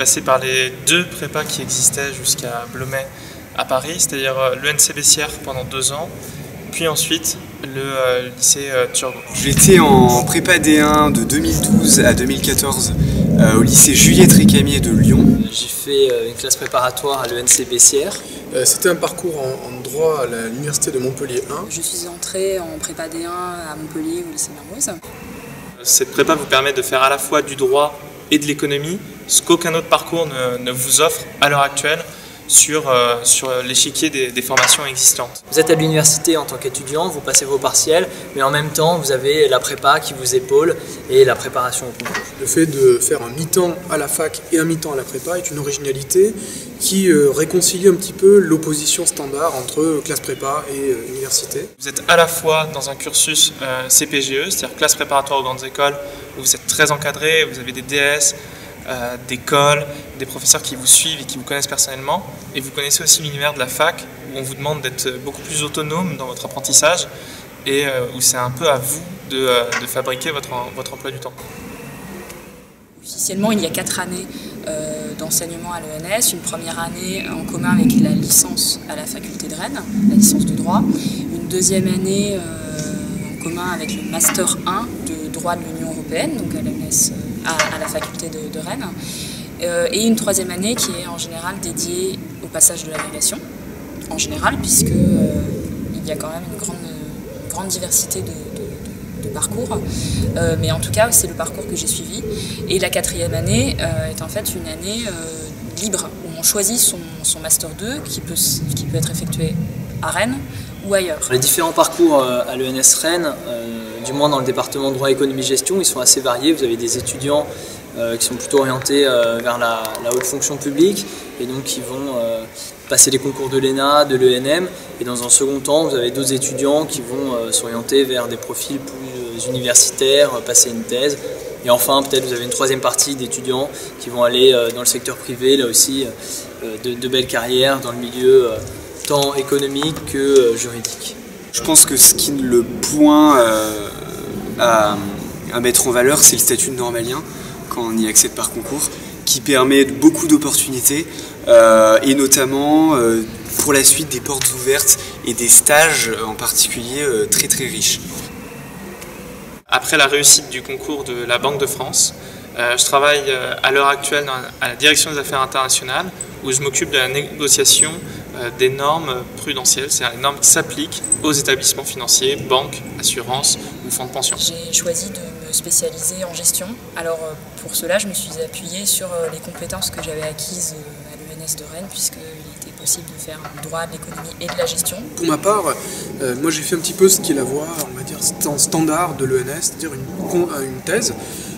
passé par les deux prépas qui existaient jusqu'à Blomet à Paris, c'est-à-dire l'ENC Bessières pendant 2 ans, puis ensuite le lycée Turgot. J'étais en prépa D1 de 2012 à 2014 au lycée Juliette Récamier de Lyon. J'ai fait une classe préparatoire à l'ENC Bessières. C'était un parcours en droit à l'université de Montpellier 1. Je suis entrée en prépa D1 à Montpellier au lycée Mermoz. Cette prépa vous permet de faire à la fois du droit et de l'économie, ce qu'aucun autre parcours ne vous offre à l'heure actuelle sur l'échiquier des formations existantes. Vous êtes à l'université en tant qu'étudiant, vous passez vos partiels, mais en même temps vous avez la prépa qui vous épaule et la préparation au concours. Le fait de faire un mi-temps à la fac et un mi-temps à la prépa est une originalité qui réconcilie un petit peu l'opposition standard entre classe prépa et université. Vous êtes à la fois dans un cursus CPGE, c'est-à-dire classe préparatoire aux grandes écoles, où vous êtes très encadré, vous avez des DS, des cols, des professeurs qui vous suivent et qui vous connaissent personnellement, et vous connaissez aussi l'univers de la fac où on vous demande d'être beaucoup plus autonome dans votre apprentissage et où c'est un peu à vous de fabriquer votre emploi du temps. Officiellement, il y a 4 années d'enseignement à l'ENS, une première année en commun avec la licence à la faculté de Rennes, la licence de droit, une deuxième année en commun avec le Master 1 de droit de l'Union européenne, donc à l'ENS, à la faculté de Rennes, et une troisième année qui est en général dédiée au passage de l'agrégation, en général, puisque il y a quand même une grande diversité de parcours, mais en tout cas c'est le parcours que j'ai suivi. Et la 4e année est en fait une année libre, où on choisit son Master 2 qui peut être effectué à Rennes ou ailleurs. Les différents parcours à l'ENS Rennes, du moins dans le département droit, économie, gestion, ils sont assez variés. Vous avez des étudiants qui sont plutôt orientés vers la haute fonction publique et donc qui vont passer les concours de l'ENA, de l'ENM, et dans un second temps vous avez d'autres étudiants qui vont s'orienter vers des profils plus universitaires, passer une thèse, et enfin peut-être vous avez une troisième partie d'étudiants qui vont aller dans le secteur privé, là aussi de belles carrières dans le milieu tant économique que juridique. Je pense que le point à mettre en valeur, c'est le statut de normalien quand on y accède par concours, qui permet beaucoup d'opportunités et notamment pour la suite des portes ouvertes et des stages en particulier très très riches. Après la réussite du concours de la Banque de France, je travaille à l'heure actuelle à la direction des affaires internationales où je m'occupe de la négociation des normes prudentielles, c'est-à-dire les normes qui s'appliquent aux établissements financiers, banques, assurances ou fonds de pension. J'ai choisi de me spécialiser en gestion. Alors pour cela, je me suis appuyée sur les compétences que j'avais acquises à l'ENS de Rennes, puisqu'il était possible de faire du droit, de l'économie et de la gestion. Pour ma part, moi j'ai fait un petit peu ce qui est la voie, on va dire, standard de l'ENS, c'est-à-dire une thèse,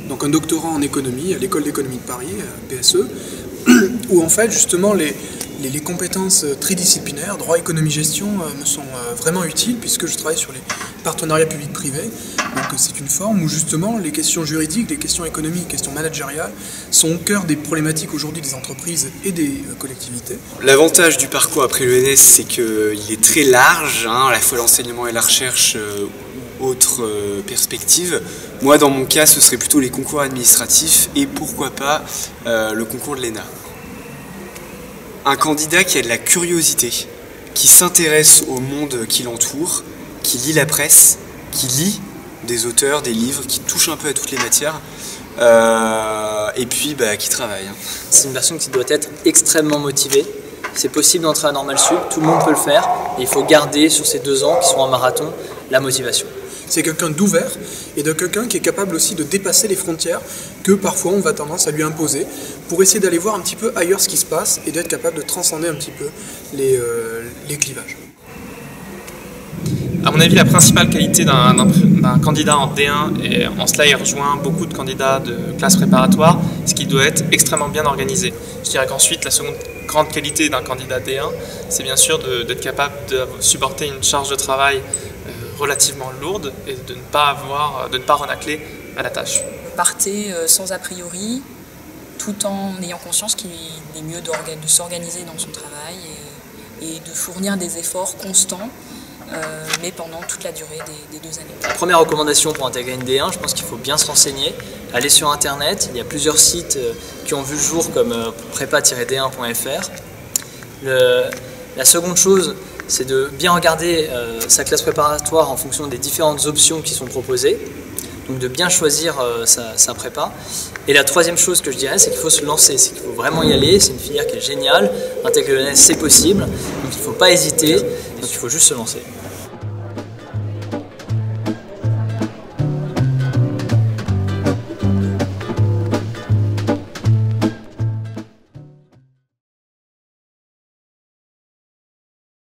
donc un doctorat en économie à l'école d'économie de Paris, PSE, où en fait justement les compétences tridisciplinaires, droit, économie, gestion, me sont vraiment utiles puisque je travaille sur les partenariats publics-privés. Donc c'est une forme où justement les questions juridiques, les questions économiques, les questions managériales sont au cœur des problématiques aujourd'hui des entreprises et des collectivités. L'avantage du parcours après l'ENS, c'est qu'il est très large, à la fois l'enseignement et la recherche ou autres perspectives. Moi, dans mon cas, ce serait plutôt les concours administratifs et pourquoi pas le concours de l'ENA. Un candidat qui a de la curiosité, qui s'intéresse au monde qui l'entoure, qui lit la presse, qui lit des auteurs, des livres, qui touche un peu à toutes les matières, et puis qui travaille. C'est une personne qui doit être extrêmement motivée. C'est possible d'entrer à Normal Sup, tout le monde peut le faire, et il faut garder sur ces 2 ans qui sont un marathon la motivation. C'est quelqu'un d'ouvert et de quelqu'un qui est capable aussi de dépasser les frontières que parfois on va tendance à lui imposer pour essayer d'aller voir un petit peu ailleurs ce qui se passe et d'être capable de transcender un petit peu les clivages. À mon avis, la principale qualité d'un candidat en D1, et en cela il rejoint beaucoup de candidats de classe préparatoire, c'est qu'il doit être extrêmement bien organisé. Je dirais qu'ensuite, la seconde grande qualité d'un candidat D1, c'est bien sûr d'être capable de supporter une charge de travail relativement lourde et de ne pas renacler à la tâche. Partez sans a priori, tout en ayant conscience qu'il est mieux de s'organiser dans son travail et de fournir des efforts constants mais pendant toute la durée des 2 années. Première recommandation pour intégrer une D1, je pense qu'il faut bien se renseigner, aller sur internet, il y a plusieurs sites qui ont vu le jour comme prépa-d1.fr. La seconde chose, c'est de bien regarder sa classe préparatoire en fonction des différentes options qui sont proposées, donc de bien choisir sa prépa. Et la troisième chose que je dirais, c'est qu'il faut se lancer, c'est qu'il faut vraiment y aller, c'est une filière qui est géniale, intégrer l'ENS c'est possible, donc il ne faut pas hésiter, donc il faut juste se lancer.